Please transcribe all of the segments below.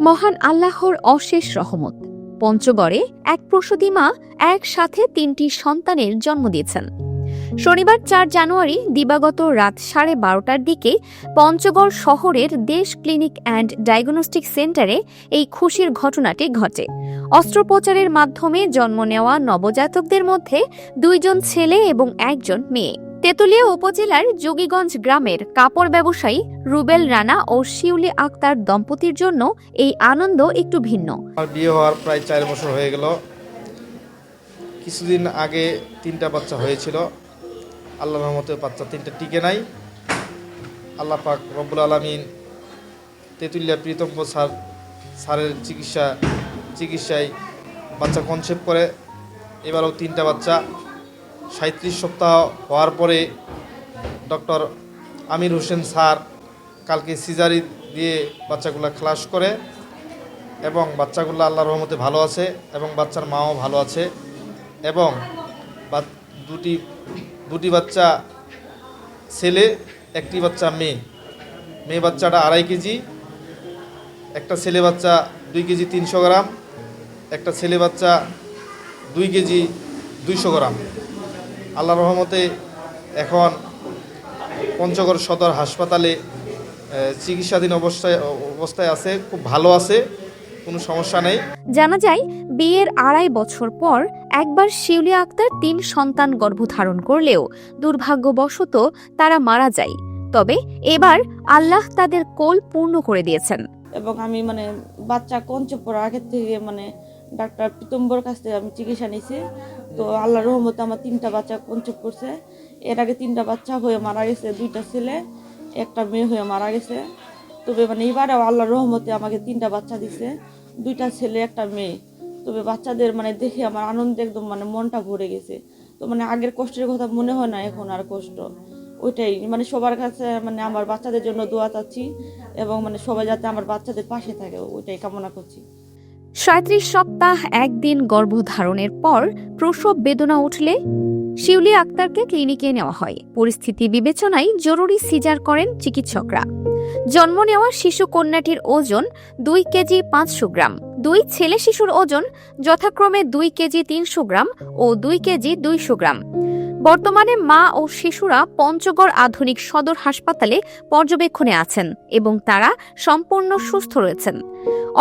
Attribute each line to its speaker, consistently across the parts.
Speaker 1: মহান আল্লাহর অশেষ রহমত। পঞ্চগড়ে এক প্রসূতি মা একসাথে ৩টি সন্তানের জন্ম দিয়েছেন। শনিবার ৪ জানুয়ারি দিবাগত রাত 12:30টার দিকে পঞ্চগড় শহরের দেশ ক্লিনিক অ্যান্ড ডায়াগনস্টিক সেন্টারে এই খুশির ঘটনাটি ঘটে। অস্ত্রোপচারের মাধ্যমে জন্ম নেওয়া নবজাতকদের মধ্যে 2 জন ছেলে এবং 1 জন মেয়ে। তেঁতুলিয়া উপজেলার যোগীগঞ্জ গ্রামের কাপড় ব্যবসায়ী রুবেল রানা ও শিউলি আক্তার দম্পতির জন্য এই আনন্দ একটু ভিন্ন।
Speaker 2: বিয়ে হওয়ার প্রায় 4 বছর হয়ে গেল। কিছুদিন আগে 3টা বাচ্চা হয়েছিল। আল্লাহর রহমতে বাচ্চা 3টা টিকে নাই। আল্লাহ পাক রব্বুল আলামিন তেঁতুলিয়া প্রীতম স্যারের চিকিৎসায় বাচ্চা কনসেপ্ট করে এবারও 3টা বাচ্চা 37 সপ্তাহ হওয়ার পরে ডক্টর আমির হোসেন স্যার কালকে সিজারি দিয়ে বাচ্চাগুলো খালাস করে এবং বাচ্চাগুলো আল্লাহর রহমতে ভালো আছে এবং বাচ্চার মাও ভালো আছে এবং দুটি বাচ্চা ছেলে, একটি বাচ্চা মেয়ে বাচ্চাটা 2.5 কেজি, একটা ছেলে বাচ্চা 2 কেজি 300 গ্রাম, একটা ছেলে বাচ্চা 2 কেজি 200 গ্রাম। আল্লাহর রহমতে এখন পঞ্চগড় সদর হাসপাতালে চিকিৎসাধীন অবস্থায় আছে, খুব ভালো আছে, কোনো সমস্যা নেই।
Speaker 1: জানা যায়, বিয়ের 2.5 বছর পর একবার শিউলি আক্তার 3 সন্তান গর্ভধারণ করলেও দুর্ভাগ্যবশত তারা মারা যায়। তবে এবার আল্লাহ তাদের কোল পূর্ণ করে দিয়েছেন।
Speaker 3: এবং আমি বাচ্চা কনসেপ্ট করার আগের থেকে ডাক্তার প্রীতম্বর কাছ থেকে আমি চিকিৎসা নিয়েছি। তো আল্লাহর রহমতে আমার 3টা বাচ্চা কনসেপ্ট করছে। এর আগে 3টা বাচ্চা হয়ে মারা গেছে, 2টা ছেলে একটা মেয়ে হয়ে মারা গেছে। তবে এবারেও আল্লাহর রহমতে আমাকে 3টা বাচ্চা দিছে, 2টা ছেলে একটা মেয়ে। তবে বাচ্চাদের দেখে আমার আনন্দে একদম মনটা ভরে গেছে। তো আগের কষ্টের কথা মনে হয় না এখন আর কষ্ট। ওইটাই সবার কাছে আমার বাচ্চাদের জন্য দোয়া চাচ্ছি এবং সবাই যাতে আমার বাচ্চাদের পাশে থাকে ওইটাই কামনা করছি।
Speaker 1: 37 সপ্তাহ 1 দিন গর্ভধারণের পর প্রসব বেদনা উঠলে শিউলি আক্তারকে ক্লিনিকে নেওয়া হয়। পরিস্থিতি বিবেচনায় জরুরি সিজার করেন চিকিৎসকরা। জন্ম নেওয়া শিশু কন্যাটির ওজন 2 কেজি 500 গ্রাম। 2 ছেলে শিশুর ওজন যথাক্রমে 2 কেজি 300 গ্রাম ও 2 কেজি 200 গ্রাম। বর্তমানে মা ও শিশুরা পঞ্চগড় আধুনিক সদর হাসপাতালে পর্যবেক্ষণে আছেন এবং তারা সম্পূর্ণ সুস্থ রয়েছেন।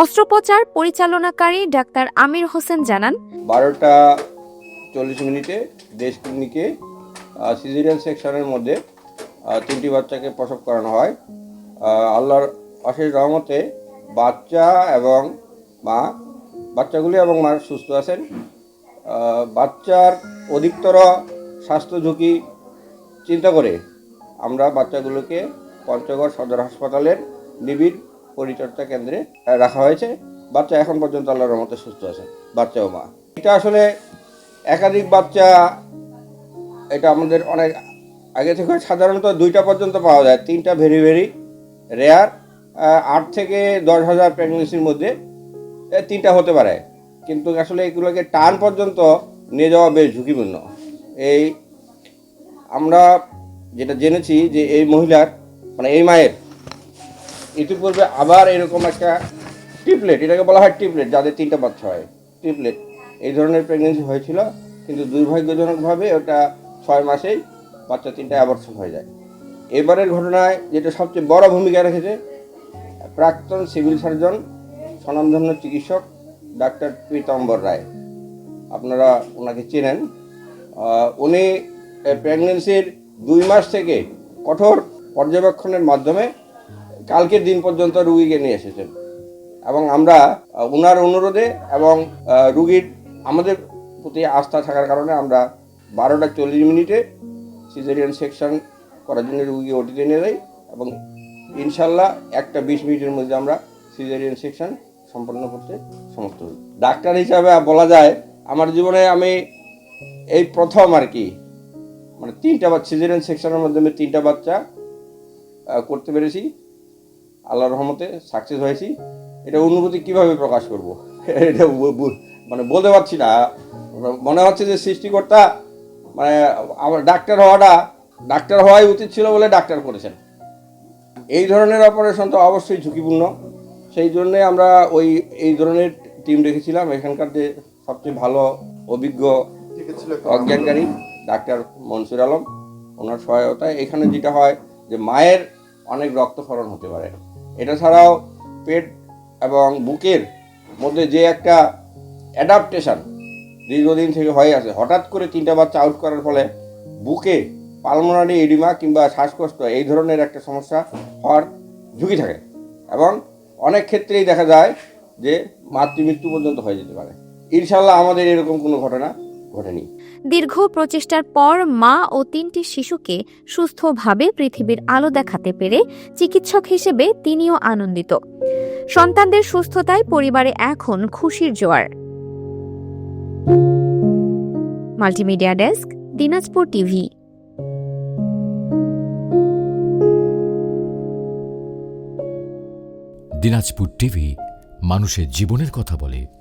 Speaker 1: অস্ত্রোপচার পরিচালনাকারী ডাক্তার আমির হোসেন জানান,
Speaker 4: 12:40 দেশ ক্লিনিকে সিজারিয়ান সেকশনের মধ্যে 3টি বাচ্চাকে প্রসব করানো হয়। আল্লাহর অশেষ রহমতে বাচ্চা এবং বাচ্চাগুলি এবং মা সুস্থ আছেন। বাচ্চার অধিকতর স্বাস্থ্য ঝুঁকি চিন্তা করে আমরা বাচ্চাগুলোকে পঞ্চগড় সদর হাসপাতালের নিবিড় পরিচর্যা কেন্দ্রে রাখা হয়েছে। বাচ্চা এখন পর্যন্ত আল্লাহর রহমতে সুস্থ আছে, বাচ্চা ও মা। এটা আসলে একাধিক বাচ্চা, এটা আমাদের অনেক আগে থেকে সাধারণত 2টা পর্যন্ত পাওয়া যায়, 3টা ভেরি ভেরি রেয়ার। 8 থেকে 10,000 প্রেগনেন্সির মধ্যে 3টা হতে পারে, কিন্তু আসলে এগুলোকে টান পর্যন্ত নিয়ে যাওয়া বেশ ঝুঁকিপূর্ণ। এই আমরা যেটা জেনেছি যে এই মহিলার এই মায়ের ইতিপূর্বে আবার এরকম একটা ট্রিপলেট, এটাকে বলা হয় ট্রিপলেট, যাদের 3টা বাচ্চা হয়, ট্রিপলেট এই ধরনের প্রেগনেন্সি হয়েছিল, কিন্তু দুর্ভাগ্যজনকভাবে ওটা 6 মাসেই বাচ্চা 3টা অ্যাবর্শন হয়ে যায়। এবারের ঘটনায় যেটা সবচেয়ে বড় ভূমিকা রেখেছে প্রাক্তন সিভিল সার্জন স্বনামধন্য চিকিৎসক ডাক্তার পীতাম্বর রায়, আপনারা ওনাকে চেনেন। উনি প্রেগনেন্সির 2 মাস থেকে কঠোর পর্যবেক্ষণের মাধ্যমে কালকের দিন পর্যন্ত রুগীকে নিয়ে এসেছেন এবং আমরা ওনার অনুরোধে এবং রুগীর আমাদের প্রতি আস্থা থাকার কারণে আমরা 12:40 সিজারিয়ান সেকশন করার জন্য রুগী ওটিতে নিয়ে যাই এবং ইনশাল্লাহ 1:20 মধ্যে আমরা সিজারিয়ান সেকশন সম্পন্ন করতে সমর্থ হই। ডাক্তার হিসাবে বলা যায় আমার জীবনে আমি এই প্রথম আর কি 3টা সিজারিয়ান সেকশনের মাধ্যমে 3টা বাচ্চা করতে পেরেছি, আল্লাহর রহমতে সাকসেস হয়েছি। এটা অনুভূতি কিভাবে প্রকাশ করব এটা বলতে পারছি না। মনে হচ্ছে যে সৃষ্টিকর্তা আমার ডাক্তার হওয়াই উচিত ছিল বলে ডাক্তার করেছেন। এই ধরনের অপারেশন তো অবশ্যই ঝুঁকিপূর্ণ, সেই জন্যে আমরা এই ধরনের টিম রেখেছিলাম। এখানকার যে সবচেয়ে ভালো অভিজ্ঞ অজ্ঞানকারী ডাক্তার মনসুর আলম, ওনার সহায়তায় এখানে যেটা হয় যে মায়ের অনেক রক্তক্ষরণ হতে পারে। এটা ছাড়াও পেট এবং বুকের মধ্যে যে একটা অ্যাডাপ্টেশন দীর্ঘদিন থেকে হয়ে আছে, হঠাৎ করে 3টা বাচ্চা আউট করার ফলে বুকে পালমোনারি এডিমা কিংবা শ্বাসকষ্ট এই ধরনের একটা সমস্যা হওয়ার ঝুঁকি থাকে এবং অনেক ক্ষেত্রেই দেখা যায় যে মাতৃমৃত্যু পর্যন্ত হয়ে যেতে পারে। ইনশাল্লাহ আমাদের এরকম কোনো ঘটনা ঘটেনি।
Speaker 1: দীর্ঘ প্রচেষ্টার পর মা ও 3টি শিশুকে সুস্থভাবে পৃথিবীর আলো দেখাতে পেরে চিকিৎসক হিসেবে তিনিও আনন্দিত। সন্তানদের সুস্থতায় পরিবারে এখন খুশির জোয়ার। Multimedia desk, Dinajpur TV.
Speaker 5: Dinajpur TV মানুষের জীবনের কথা বলে।